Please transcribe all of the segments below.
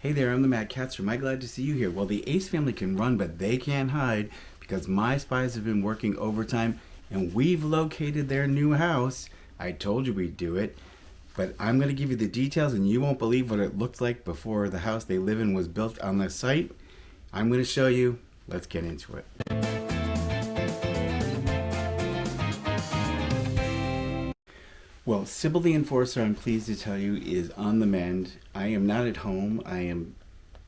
Hey there, I'm the MadCatster. Am I glad to see you here? Well, the Ace family can run, but they can't hide because my spies have been working overtime and we've located their new house. I told you we'd do it, but I'm going to give you the details and you won't believe what it looked like before the house they live in was built on the site. I'm going to show you. Let's get into it. Well, Sybil the Enforcer, I'm pleased to tell you, is on the mend. I am not at home. I am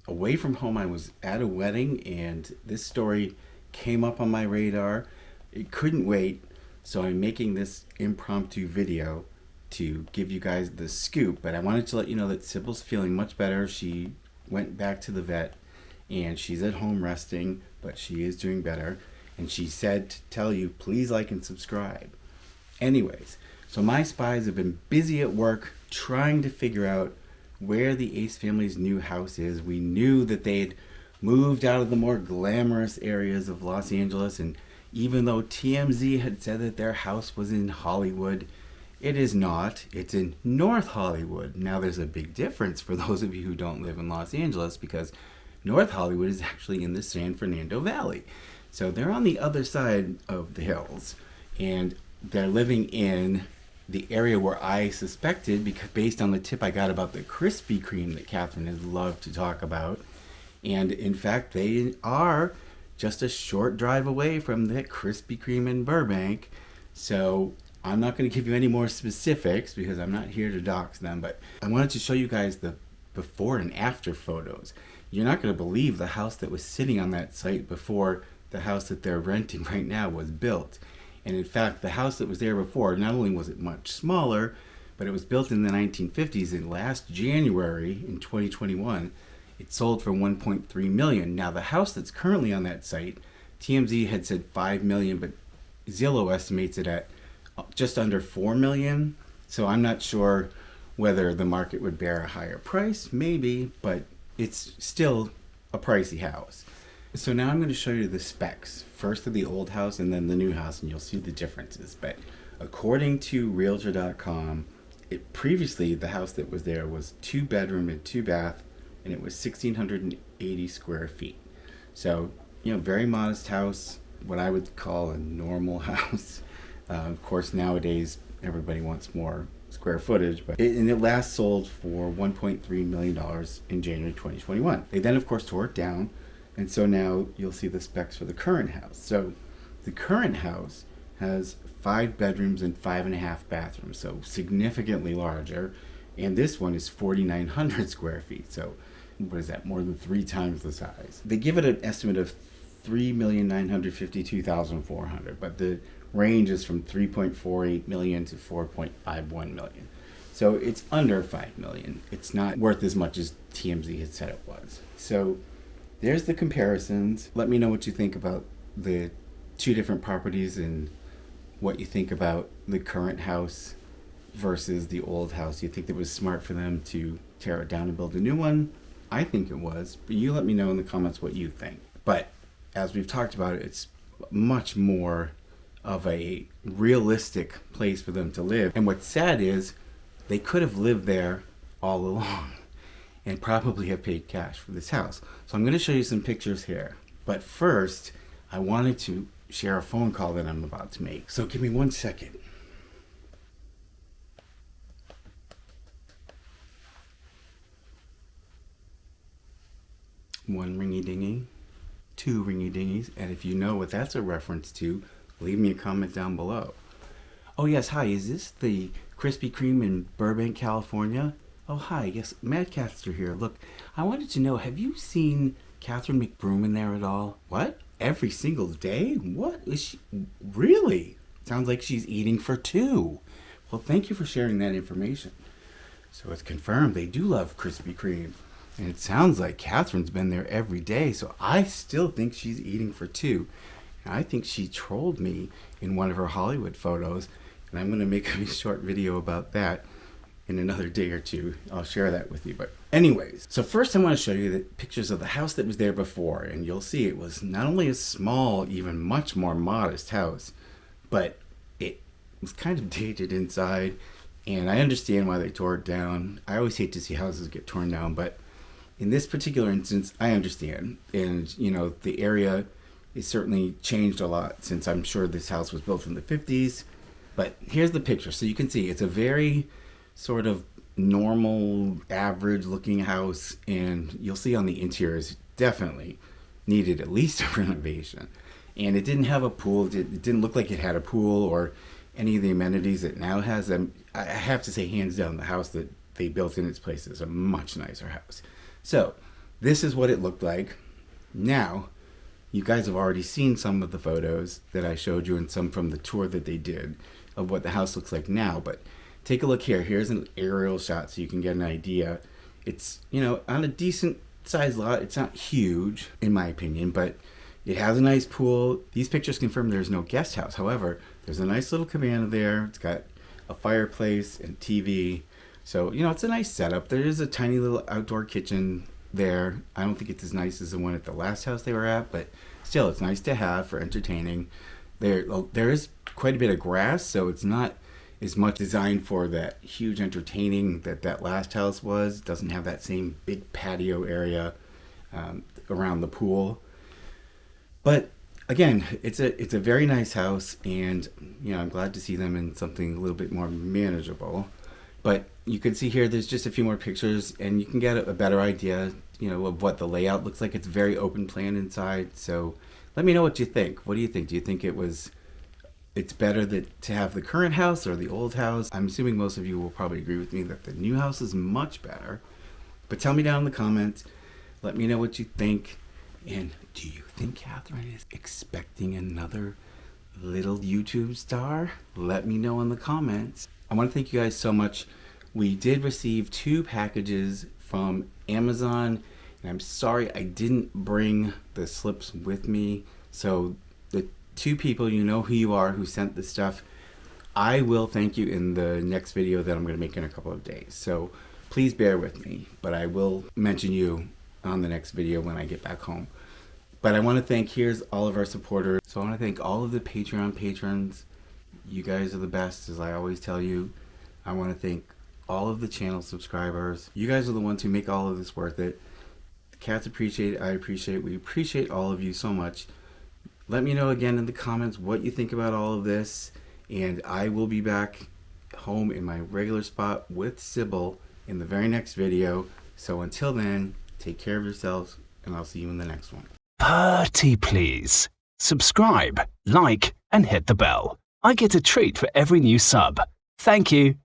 away from home. I was at a wedding, and this story came up on my radar. It couldn't wait, so I'm making this impromptu video to give you guys the scoop. But I wanted to let you know that Sybil's feeling much better. She went back to the vet, and she's at home resting, but she is doing better. And she said to tell you, please like and subscribe. Anyways. So my spies have been busy at work trying to figure out where the Ace family's new house is. We knew that they'd moved out of the more glamorous areas of Los Angeles, and even though TMZ had said that their house was in Hollywood, it is not. It's in North Hollywood. Now there's a big difference for those of you who don't live in Los Angeles, because North Hollywood is actually in the San Fernando Valley. So they're on the other side of the hills, and they're living in the area where I suspected, because based on the tip I got about the Krispy Kreme that Catherine has loved to talk about. And in fact, they are just a short drive away from the Krispy Kreme in Burbank. So I'm not going to give you any more specifics because I'm not here to dox them, but I wanted to show you guys the before and after photos. You're not going to believe the house that was sitting on that site before the house that they're renting right now was built. And in fact, the house that was there before, not only was it much smaller, but it was built in the 1950s, and last January in 2021, it sold for $1.3 million. Now the house that's currently on that site, TMZ had said $5 million, but Zillow estimates it at just under $4 million. So I'm not sure whether the market would bear a higher price, maybe, but it's still a pricey house. So now I'm going to show you the specs, first of the old house and then the new house, and you'll see the differences. But according to Realtor.com, previously the house that was there was 2-bedroom and 2-bath, and it was 1,680 square feet. So, very modest house, what I would call a normal house. Of course, nowadays everybody wants more square footage, but it last sold for $1.3 million in January 2021. They then, of course, tore it down. And so now you'll see the specs for the current house. So the current house has 5 bedrooms and 5.5 bathrooms, so significantly larger. And this one is 4,900 square feet. So what is that? More than 3 times the size. They give it an estimate of $3,952,400, but the range is from $3.48 million to $4.51 million. So it's under $5 million. It's not worth as much as TMZ had said it was. So there's the comparisons. Let me know what you think about the 2 different properties and what you think about the current house versus the old house. You think it was smart for them to tear it down and build a new one? I think it was, but you let me know in the comments what you think. But as we've talked about, it's much more of a realistic place for them to live. And what's sad is they could have lived there all along and probably have paid cash for this house. So I'm going to show you some pictures here. But first, I wanted to share a phone call that I'm about to make. So give me 1 second. One ringy dingy, 2 ringy dingies, and if you know what that's a reference to, leave me a comment down below. Oh yes, hi, is this the Krispy Kreme in Burbank, California? Oh, hi, yes, MadCatster here. Look, I wanted to know, have you seen Catherine Mcbroom in there at all? What? Every single day? What? Is she? Really? Sounds like she's eating for 2. Well, thank you for sharing that information. So it's confirmed they do love Krispy Kreme. And it sounds like Catherine's been there every day, so I still think she's eating for 2. And I think she trolled me in one of her Hollywood photos, and I'm going to make a short video about that in another day or 2. I'll share that with you. But anyways, so first I want to show you the pictures of the house that was there before, and you'll see it was not only a small, even much more modest house, but it was kind of dated inside, and I understand why they tore it down. I always hate to see houses get torn down, but in this particular instance, I understand. And, the area has certainly changed a lot since I'm sure this house was built in the 50s. But here's the picture. So you can see it's a very sort of normal, average looking house. And you'll see on the interiors definitely needed at least a renovation. And it didn't have a pool. It didn't look like it had a pool or any of the amenities it now has. I have to say, hands down, the house that they built in its place is a much nicer house. So this is what it looked like. Now, you guys have already seen some of the photos that I showed you and some from the tour that they did of what the house looks like now. But take a look here. Here's an aerial shot so you can get an idea. It's, on a decent sized lot. It's not huge, in my opinion, but it has a nice pool. These pictures confirm there's no guest house. However, there's a nice little cabana there. It's got a fireplace and TV. So, it's a nice setup. There is a tiny little outdoor kitchen there. I don't think it's as nice as the one at the last house they were at, but still, it's nice to have for entertaining. There is quite a bit of grass, so it's not as much designed for that huge entertaining that last house was. It doesn't have that same big patio area around the pool. But again, it's a very nice house, and I'm glad to see them in something a little bit more manageable. But you can see here, there's just a few more pictures, and you can get a better idea, of what the layout looks like. It's very open plan inside. So let me know what you think. What do you think? Do you think it's better to have the current house or the old house? I'm assuming most of you will probably agree with me that the new house is much better. But tell me down in the comments. Let me know what you think. And do you think Catherine is expecting another little YouTube star? Let me know in the comments. I want to thank you guys so much. We did receive 2 packages from Amazon, and I'm sorry I didn't bring the slips with me. So the 2 people, you know who you are, who sent this stuff, I will thank you in the next video that I'm going to make in a couple of days. So please bear with me, but I will mention you on the next video when I get back home. But I want to thank, here's all of our supporters. So I want to thank all of the Patreon patrons. You guys are the best, as I always tell you. I want to thank all of the channel subscribers. You guys are the ones who make all of this worth it. The cats appreciate it. I appreciate it. We appreciate all of you so much. Let me know again in the comments what you think about all of this. And I will be back home in my regular spot with Sybil in the very next video. So until then, take care of yourselves, and I'll see you in the next one. Pretty please. Subscribe, like, and hit the bell. I get a treat for every new sub. Thank you.